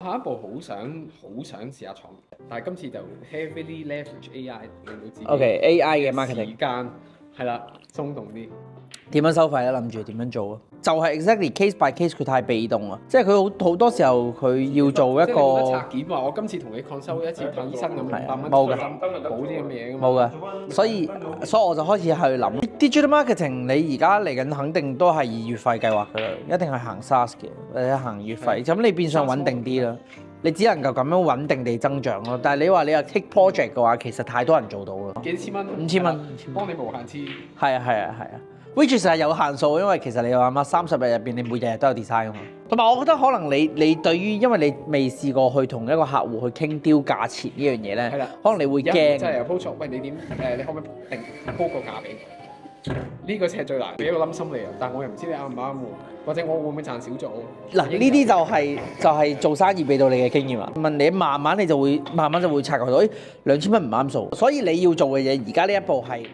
下一步好想試下創業，但係今次就 heavily leverage AI 令到自己 OK，AI 嘅 marketing 時間係啦，鬆動啲。點樣收費咧？諗住點樣做啊？就係 exactly case by case，佢太被動啊！即係佢好多時候佢要做一即係你冇得個拆件話，我今次同你 consult 一次睇醫生咁500蚊冇㗎冇啲咁嘅嘢㗎嘛。冇㗎，所以我就開始去諗 digital marketing。你而家嚟緊肯定都係以月費計劃㗎啦，一定係行 SaaS 嘅，或者行月費。咁你變相穩定啲啦。你只能夠咁樣穩定地增長咯。但係你話你話 take project 嘅話，其實太多人做到啦。幾千蚊5000蚊幫你無限次。係啊，which 係有限數，因為其實你話嘛，30日入邊你每日都有 design 㗎嘛。同埋我覺得可能你對於因為你未試過去同一個客戶去傾雕價錢呢樣嘢咧，係啦，可能你會驚。真係有 approach，喂你點你可唔可以定高個價俾我？呢個先係最難，俾一個冧心你啊！但我又唔知你啱唔啱喎，或者我會唔會賺少咗？嗱，呢啲就係做生意俾到你嘅經驗啦。問你慢慢就會察覺到，2000蚊唔啱數，所以你要做嘅嘢而家呢一步係。